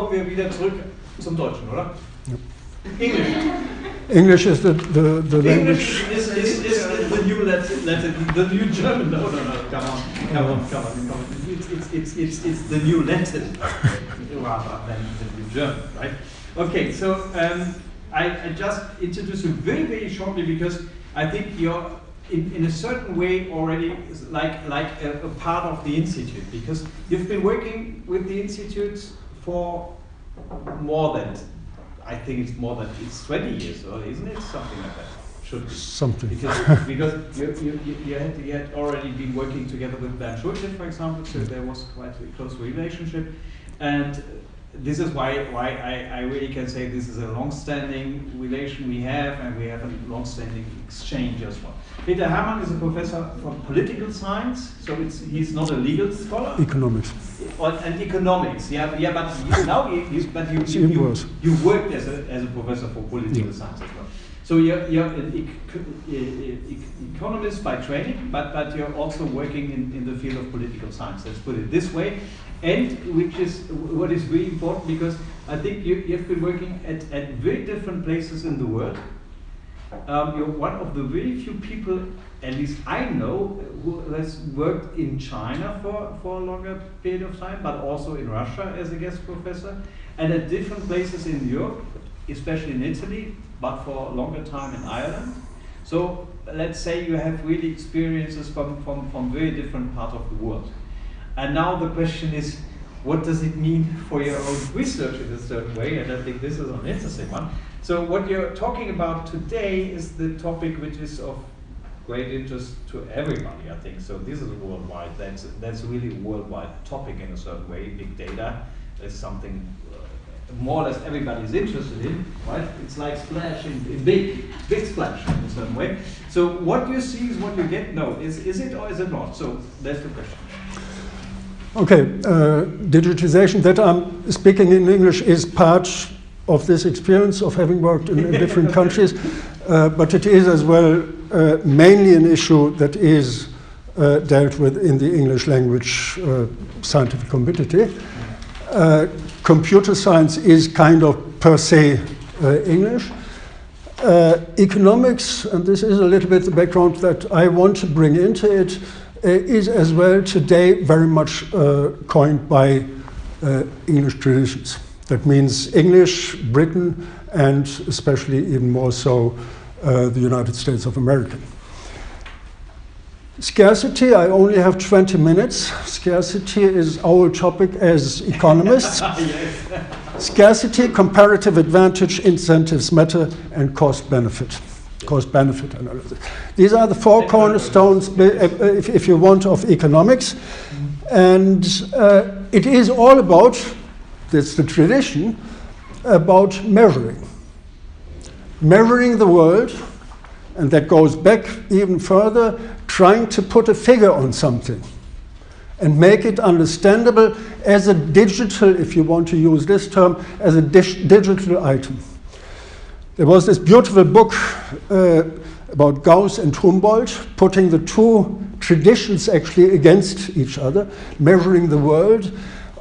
kommen wir wieder zurück zum Deutschen, oder? Yep. English. English is the language. English is the new Latin, the new German. No, come on. It's the new Latin rather than the new German, right? Okay, so I just introduce you very, very shortly because I think you're in a certain way already like a part of the Institute, because you've been working with the Institute for more than, I think it's more than, it's 20 years, or isn't it? Something like that. Should be. Something. Because you had already been working together with Bernd Schulte, for example, so there was quite a close relationship. And this is why I really can say this is a long-standing relation we have, and we have a long-standing exchange as well. Peter Hermann is a professor for political science, so he's not a legal scholar. Economics. And economics, yeah, but now you worked as a professor for political science as well. So you're an economist by training, but you're also working in the field of political science. Let's put it this way. And which is what is really important, because I think you've been working at very different places in the world. You're one of the very few people, at least I know, who has worked in China for a longer period of time, but also in Russia as a guest professor, and at different places in Europe, especially in Italy, but for a longer time in Ireland. So let's say you have really experiences from very different parts of the world. And now the question is, what does it mean for your own research in a certain way? And I think this is an interesting one. So what you're talking about today is the topic which is of great interest to everybody, I think. So this is worldwide. That's really a worldwide topic in a certain way. Big data is something more or less everybody's interested in, right? It's like splash in big splash in a certain way. So what you see is what you get. No, is it or is it not? So that's the question. Okay, digitization, that I'm speaking in English, is part of this experience of having worked in different countries, but it is as well mainly an issue that is dealt with in the English language scientific community. Computer science is kind of per se English. Economics, and this is a little bit the background that I want to bring into it, is as well today very much coined by English traditions. That means English, Britain, and especially even more so the United States of America. Scarcity, I only have 20 minutes. Scarcity is our topic as economists. Scarcity, comparative advantage, incentives matter, and cost-benefit. Cost-benefit analysis. These are the four cornerstones, if you want, of economics. And it is all about, that's the tradition, about measuring. Measuring the world, and that goes back even further, trying to put a figure on something and make it understandable as a digital, if you want to use this term, as a digital item. There was this beautiful book about Gauss and Humboldt, putting the two traditions actually against each other, measuring the world,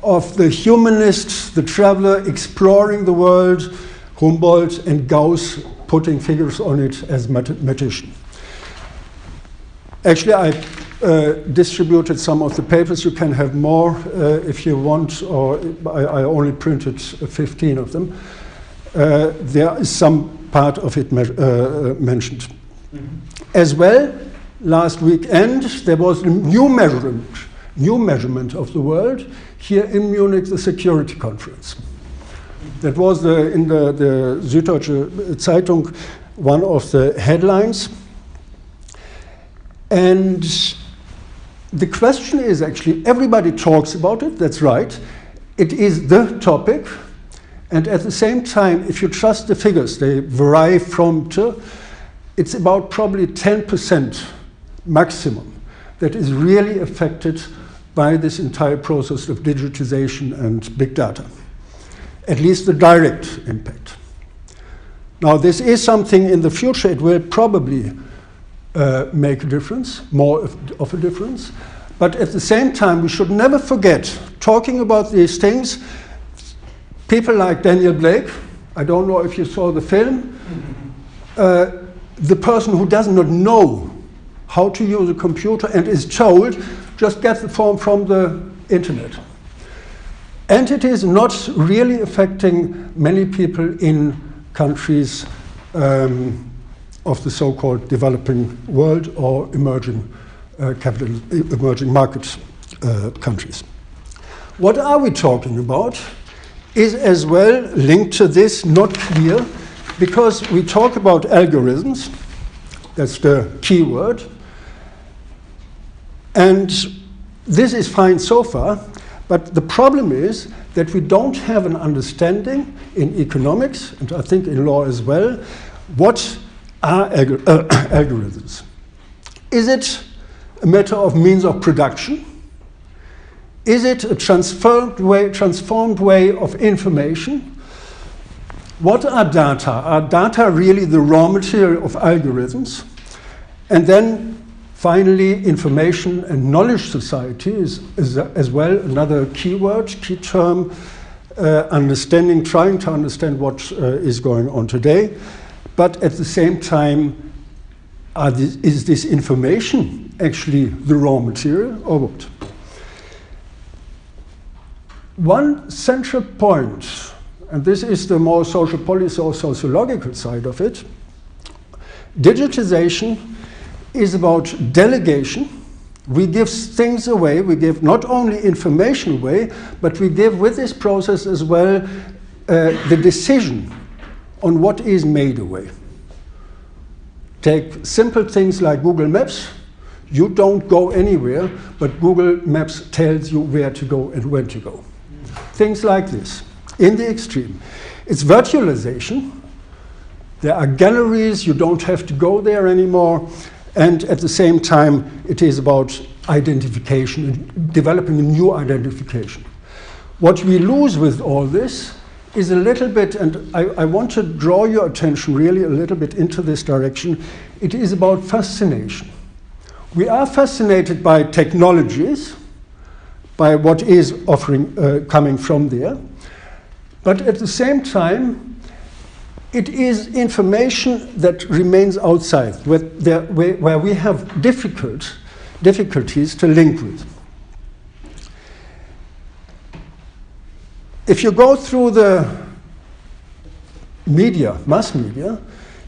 of the humanist, the traveler exploring the world, Humboldt, and Gauss putting figures on it as mathematician. Actually, I distributed some of the papers. You can have more if you want, or I only printed 15 of them. There is some part of it mentioned. Mm-hmm. As well, last weekend, there was a new measurement of the world here in Munich, the Security Conference. That was in the Süddeutsche Zeitung, one of the headlines. And the question is actually, everybody talks about it, that's right. It is the topic. And at the same time, if you trust the figures, they vary from to, it's about probably 10% maximum that is really affected by this entire process of digitization and big data. At least the direct impact. Now, this is something in the future, it will probably make a difference, more of a difference. But at the same time, we should never forget, talking about these things, People like Daniel Blake, I don't know if you saw the film, the person who does not know how to use a computer and is told, just get the form from the internet. And it is not really affecting many people in countries of the so-called developing world or emerging market countries. What are we talking about is as well linked to this, not clear, because we talk about algorithms, that's the key word, and this is fine so far, but the problem is that we don't have an understanding in economics, and I think in law as well, what are algorithms. Is it a matter of means of production? Is it a transformed way of information? What are data? Are data really the raw material of algorithms? And then finally, information and knowledge society is as well another keyword, key term, trying to understand what is going on today. But at the same time, is this information actually the raw material or what? One central point, and this is the more social policy or sociological side of it, digitization is about delegation. We give things away, we give not only information away, but we give with this process as well the decision on what is made away. Take simple things like Google Maps. You don't go anywhere, but Google Maps tells you where to go and when to go. Things like this, in the extreme. It's virtualization. There are galleries, you don't have to go there anymore. And at the same time, it is about identification, developing a new identification. What we lose with all this is a little bit, and I want to draw your attention really a little bit into this direction, it is about fascination. We are fascinated by technologies, by what is coming from there, but at the same time, it is information that remains outside, where we have difficulties to link with. If you go through the media, mass media,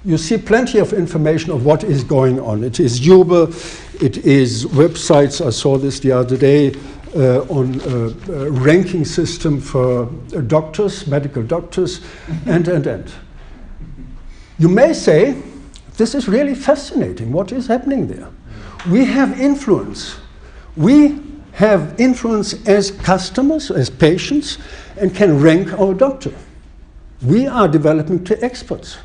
you see plenty of information of what is going on. It is Uber, it is websites, I saw this the other day, on a ranking system for doctors, medical doctors, and. You may say, this is really fascinating, what is happening there? We have influence. We have influence as customers, as patients, and can rank our doctor. We are developing to experts.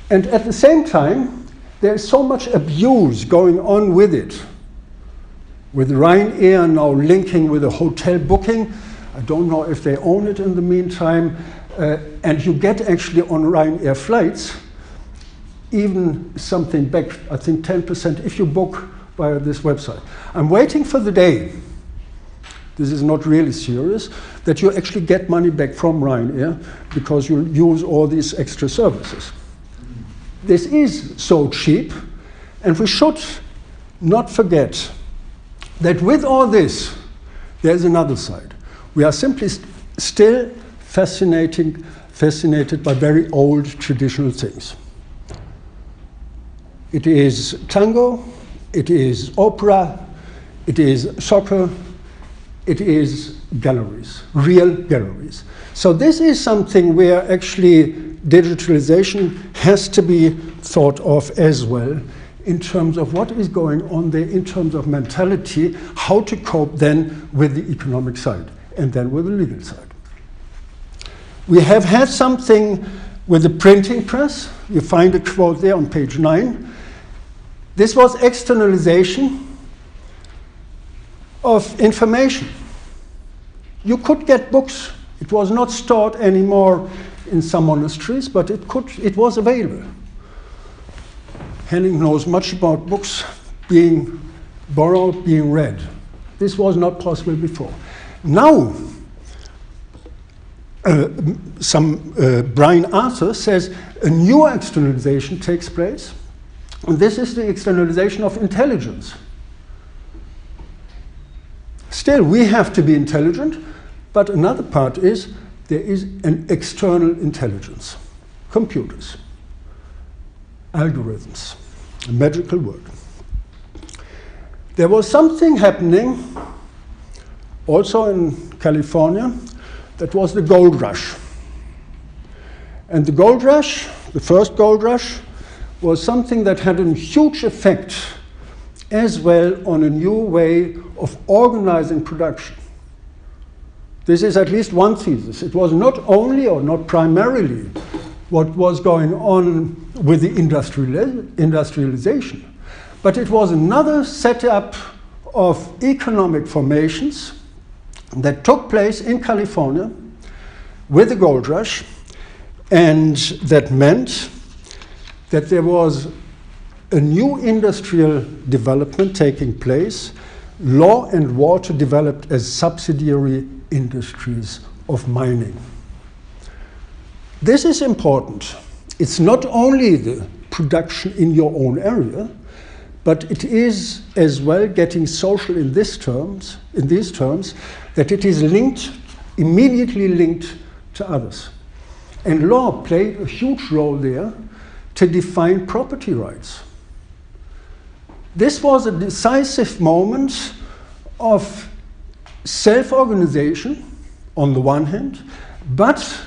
And at the same time, there is so much abuse going on with it. With Ryanair now linking with a hotel booking, I don't know if they own it in the meantime, and you get actually on Ryanair flights even something back, I think 10% if you book via this website. I'm waiting for the day, this is not really serious, that you actually get money back from Ryanair because you use all these extra services. This is so cheap, and we should not forget that with all this, there's another side. We are simply still fascinated by very old traditional things. It is tango, it is opera, it is soccer, it is galleries, real galleries. So this is something where actually digitalization has to be thought of as well in terms of what is going on there, in terms of mentality, how to cope then with the economic side and then with the legal side. We have had something with the printing press. You find a quote there on page 9. This was externalization of information. You could get books. It was not stored anymore in some monasteries, but it was available. Henning knows much about books being borrowed, being read. This was not possible before. Now, Brian Arthur says a new externalization takes place, and this is the externalization of intelligence. Still, we have to be intelligent, but another part is there is an external intelligence. Computers, algorithms, a magical word. There was something happening also in California. That was the gold rush. And the gold rush, the first gold rush, was something that had a huge effect as well on a new way of organizing production. This is at least one thesis. It was not only or not primarily what was going on with the industrialization, but it was another setup of economic formations that took place in California with the gold rush, and that meant that there was a new industrial development taking place. Law and water developed as subsidiary industries of mining. This is important. It's not only the production in your own area, but it is as well getting social in these terms, that it is linked, immediately linked to others. And law played a huge role there to define property rights. This was a decisive moment of self-organization on the one hand, but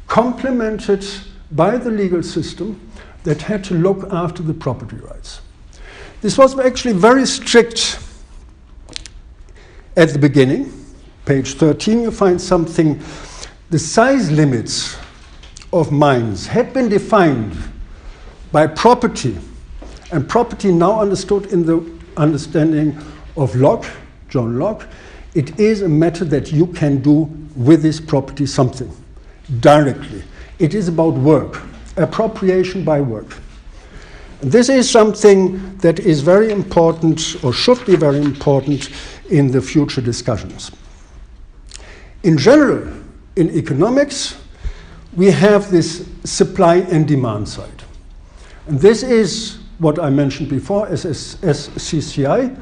complemented by the legal system that had to look after the property rights. This was actually very strict at the beginning. Page 13, you find something. The size limits of mines had been defined by property, and property now understood in the understanding of Locke, John Locke. It is a matter that you can do with this property something directly. It is about work, appropriation by work. And this is something that is very important, or should be very important, in the future discussions. In general, in economics, we have this supply and demand side. And this is what I mentioned before as SCCI,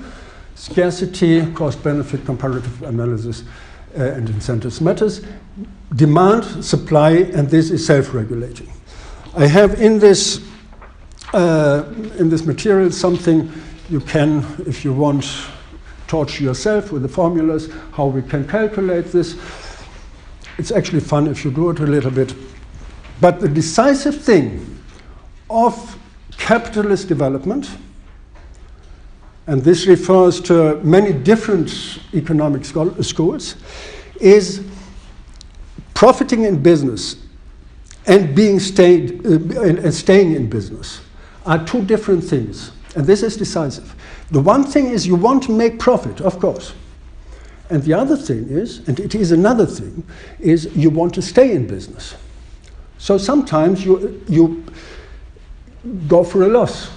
scarcity, cost-benefit, comparative analysis, and incentives matters. Demand, supply, and this is self-regulating. I have in this material something you can, if you want, torture yourself with the formulas, how we can calculate this. It's actually fun if you do it a little bit. But the decisive thing of capitalist development, and this refers to many different economic schools, is profiting in business and staying in business are two different things. And this is decisive. The one thing is you want to make profit, of course. And the other thing is, and it is another thing, is you want to stay in business. So sometimes you go for a loss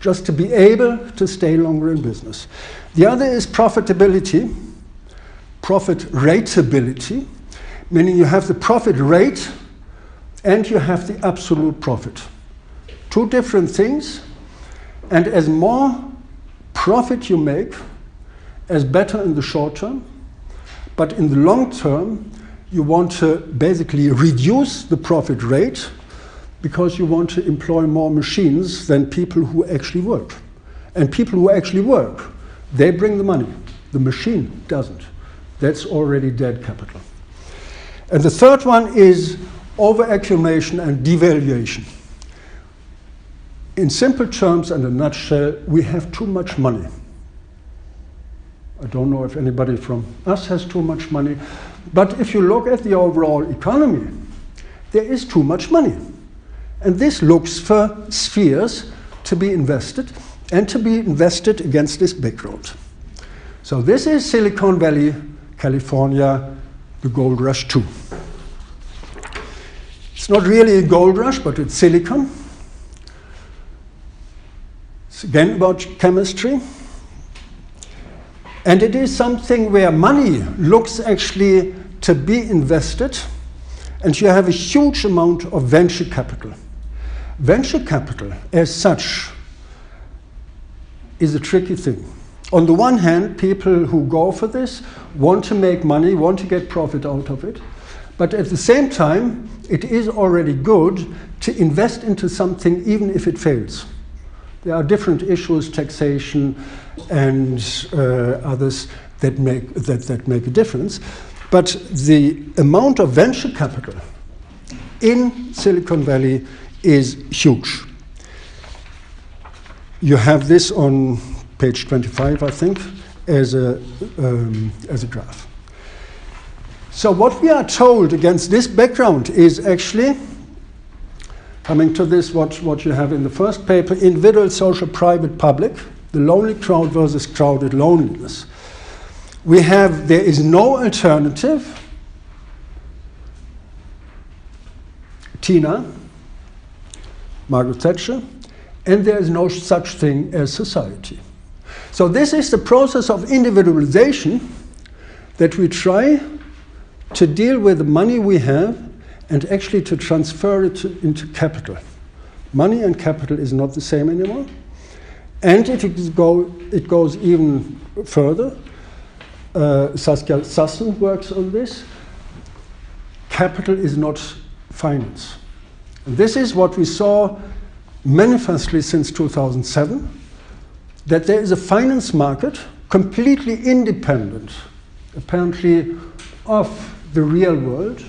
just to be able to stay longer in business. The other is profitability, profit rateability, meaning you have the profit rate and you have the absolute profit. Two different things, and as more profit you make, as better in the short term, but in the long term, you want to basically reduce the profit rate because you want to employ more machines than people who actually work. And people who actually work, they bring the money. The machine doesn't. That's already dead capital. And the third one is overacclamation and devaluation. In simple terms and a nutshell, we have too much money. I don't know if anybody from us has too much money, but if you look at the overall economy, there is too much money. And this looks for spheres to be invested and to be invested against this background. So this is Silicon Valley, California, the gold rush 2. It's not really a gold rush, but it's silicon. It's again about chemistry. And it is something where money looks actually to be invested, and you have a huge amount of venture capital. Venture capital, as such, is a tricky thing. On the one hand, people who go for this want to make money, want to get profit out of it, but at the same time, it is already good to invest into something even if it fails. There are different issues, taxation and others that make a difference. But the amount of venture capital in Silicon Valley is huge. You have this on page 25, I think, as a graph. So what we are told against this background is actually, coming to this, what you have in the first paper, individual, social, private, public, the lonely crowd versus crowded loneliness. We have, there is no alternative, Tina, Margaret Thatcher, and there is no such thing as society. So this is the process of individualization that we try to deal with the money we have and actually to transfer it into capital. Money and capital is not the same anymore. And it goes even further. Saskia Sassen works on this. Capital is not finance. And this is what we saw manifestly since 2007, that there is a finance market completely independent, apparently, of the real world,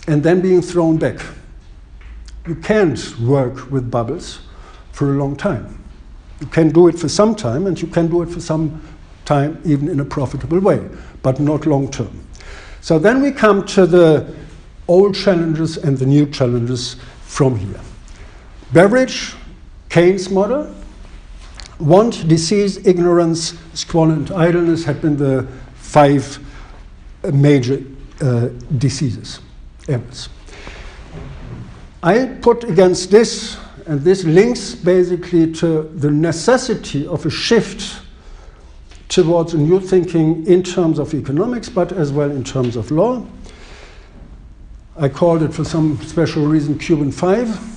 and then being thrown back. You can't work with bubbles for a long time. You can do it for some time, and you can do it for some time even in a profitable way, but not long term. So then we come to the old challenges and the new challenges from here. Beveridge, Keynes model, want, disease, ignorance, squalor, and idleness had been the 5 major diseases, errors. I put against this, and this links basically to the necessity of a shift towards a new thinking in terms of economics, but as well in terms of law. I called it, for some special reason, Cuban 5.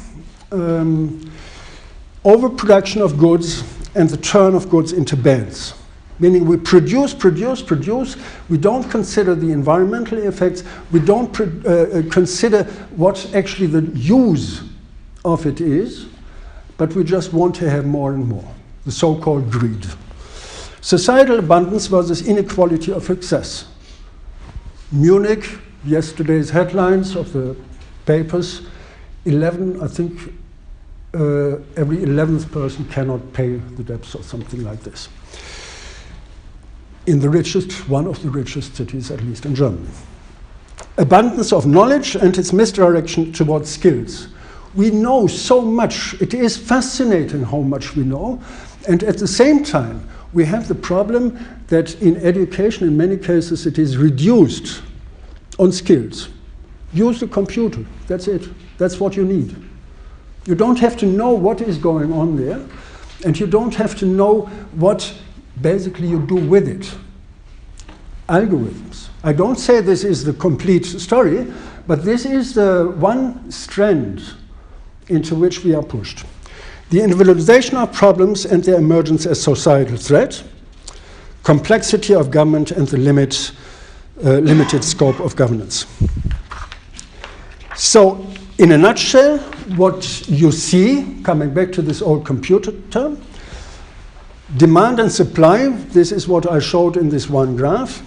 Overproduction of goods and the turn of goods into bands. Meaning we produce. We don't consider the environmental effects. We don't consider what actually the use of it is, but we just want to have more and more, the so-called greed. Societal abundance versus inequality of access. Munich, yesterday's headlines of the papers, 11, I think, every 11th person cannot pay the debts or something like this. In the richest, one of the richest cities, at least in Germany. Abundance of knowledge and its misdirection towards skills. We know so much. It is fascinating how much we know. And at the same time, we have the problem that in education, in many cases, it is reduced on skills. Use the computer. That's it. That's what you need. You don't have to know what is going on there, and you don't have to know what basically you do with it. Algorithms. I don't say this is the complete story, but this is the one strand into which we are pushed. The individualization of problems and their emergence as societal threat, complexity of government and the limited scope of governance. So, in a nutshell, what you see, coming back to this old computer term, demand and supply, this is what I showed in this one graph,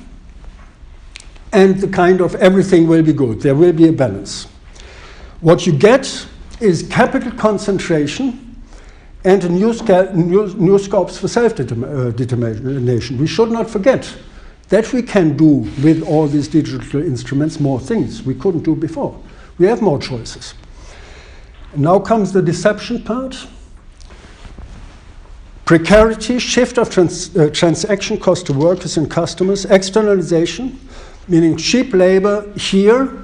and the kind of everything will be good, there will be a balance. What you get is capital concentration and new scopes for self-determination. We should not forget that we can do with all these digital instruments more things we couldn't do before. We have more choices. And now comes the deception part. Precarity, shift of transaction cost to workers and customers, externalization, meaning cheap labor here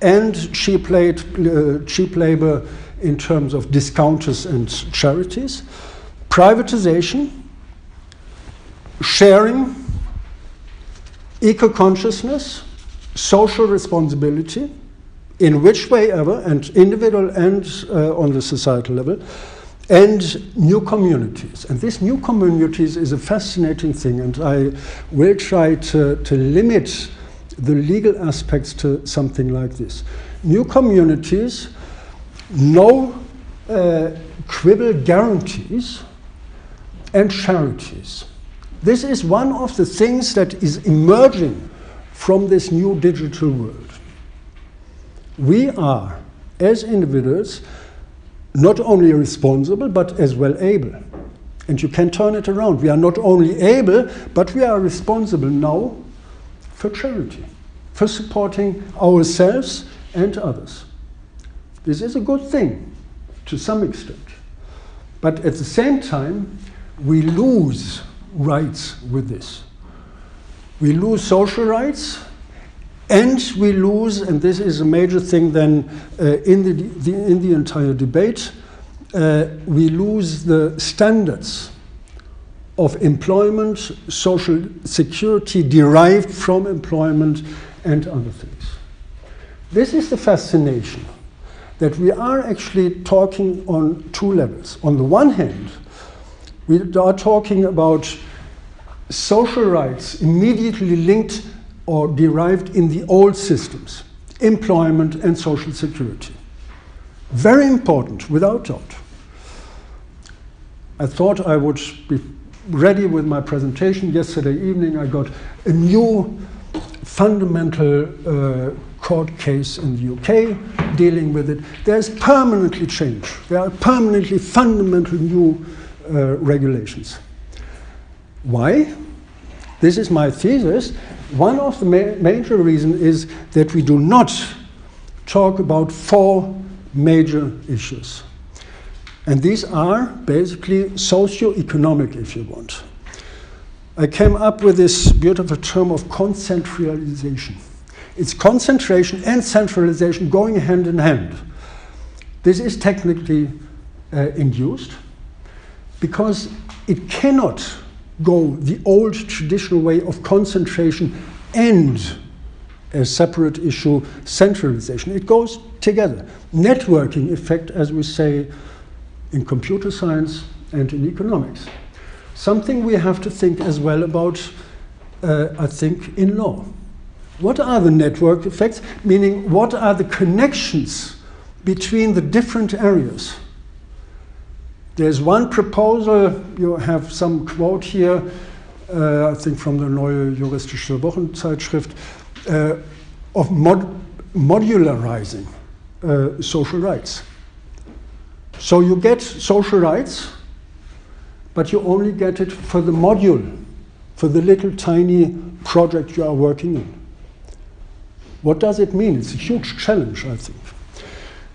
and cheap labor in terms of discounters and charities, privatization, sharing, eco-consciousness, social responsibility, in which way ever, and individual and on the societal level, and new communities. And these new communities is a fascinating thing, and I will try to limit the legal aspects to something like this. New communities, no quibble guarantees, and charities. This is one of the things that is emerging from this new digital world. We are, as individuals, not only responsible, but as well able. And you can turn it around. We are not only able, but we are responsible now for charity, for supporting ourselves and others. This is a good thing, to some extent. But at the same time, we lose rights with this. We lose social rights, and we lose, and this is a major thing then in the entire debate, we lose the standards of employment, social security derived from employment, and other things. This is the fascination, that we are actually talking on two levels. On the one hand, we are talking about social rights immediately linked or derived in the old systems, employment and social security. Very important, without doubt. I thought I would be ready with my presentation. Yesterday evening I got a new fundamental court case in the UK dealing with it. There's permanently change. There are permanently fundamental new regulations. Why? This is my thesis. One of the major reasons is that we do not talk about four major issues. And these are basically socio-economic, if you want. I came up with this beautiful term of concentralization. It's concentration and centralization going hand in hand. This is technically induced because it cannot go the old traditional way of concentration and a separate issue, centralization. It goes together. Networking effect, as we say in computer science and in economics. Something we have to think as well about, I think, in law. What are the network effects? Meaning, what are the connections between the different areas? There's one proposal, you have some quote here, I think from the Neue Juristische Wochenzeitschrift, of modularizing social rights. So you get social rights, but you only get it for the module, for the little tiny project you are working in. What does it mean? It's a huge challenge, I think.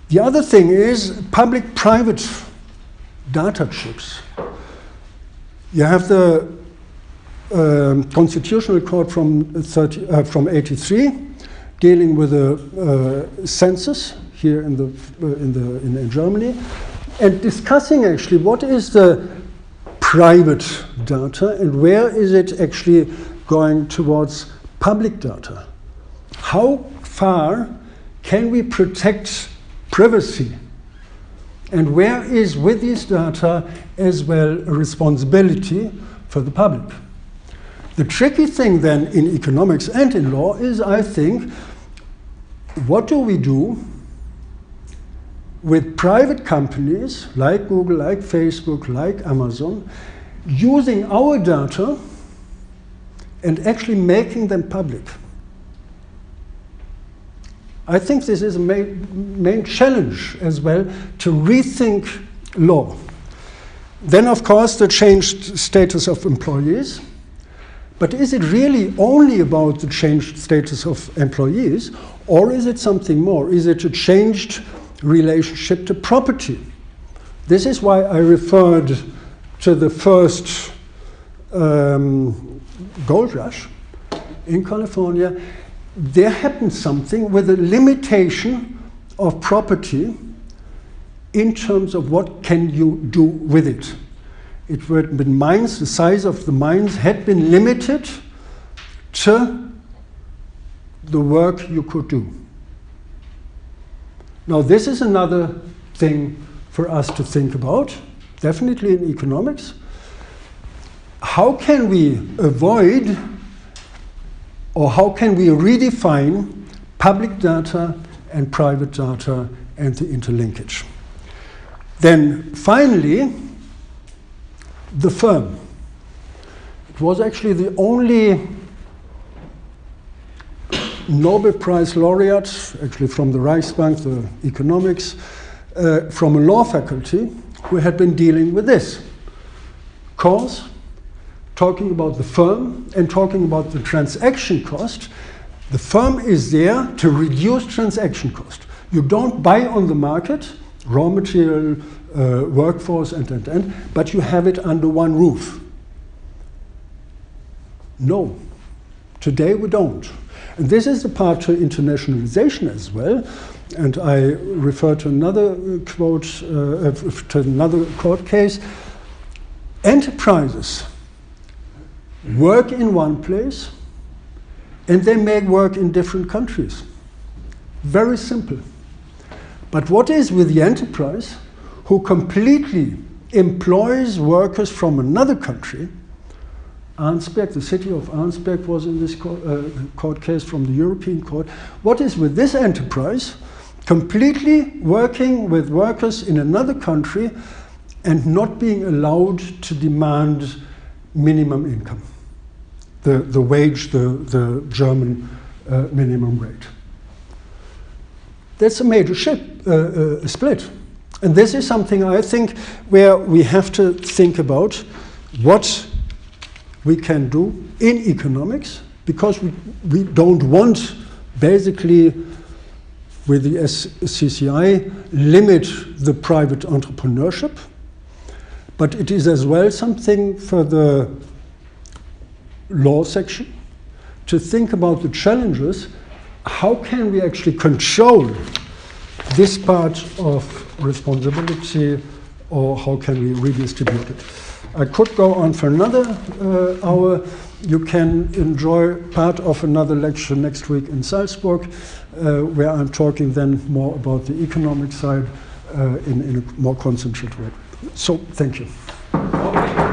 The other thing is public-private data chips. You have the Constitutional Court from 83 dealing with the census here in Germany, and discussing actually what is the private data and where is it actually going towards public data. How far can we protect privacy? And where is, with these data, as well, a responsibility for the public? The tricky thing then in economics and in law is, I think, what do we do with private companies like Google, like Facebook, like Amazon, using our data and actually making them public? I think this is a main challenge as well, to rethink law. Then, of course, the changed status of employees. But is it really only about the changed status of employees, or is it something more? Is it a changed relationship to property? This is why I referred to the first gold rush in California. There happened something with a limitation of property in terms of what can you do with it. It were been mines, the size of the mines had been limited to the work you could do. Now, this is another thing for us to think about, definitely in economics. How can we avoid, or how can we redefine public data and private data and the interlinkage? Then finally, the firm. It was actually the only Nobel Prize laureate, actually from the Reichsbank, the economics, from a law faculty, who had been dealing with this. Cause, talking about the firm and talking about the transaction cost. The firm is there to reduce transaction cost. You don't buy on the market raw material, workforce, and, but you have it under one roof. No, today we don't. And this is the part to internationalization as well. And I refer to another quote, to another court case. Enterprises work in one place and they make work in different countries. Very simple. But what is with the enterprise who completely employs workers from another country? Arnsberg, the city of Arnsberg was in this court case from the European Court. What is with this enterprise completely working with workers in another country and not being allowed to demand minimum income, the wage, the German minimum rate? That's a major split. And this is something I think where we have to think about what we can do in economics, because we don't want basically with the SCCI limit the private entrepreneurship, but it is as well something for the law section to think about the challenges. How can we actually control this part of responsibility, or how can we redistribute it? I could go on for another hour. You can enjoy part of another lecture next week in Salzburg, where I'm talking then more about the economic side in a more concentrated way. So, thank you. Okay.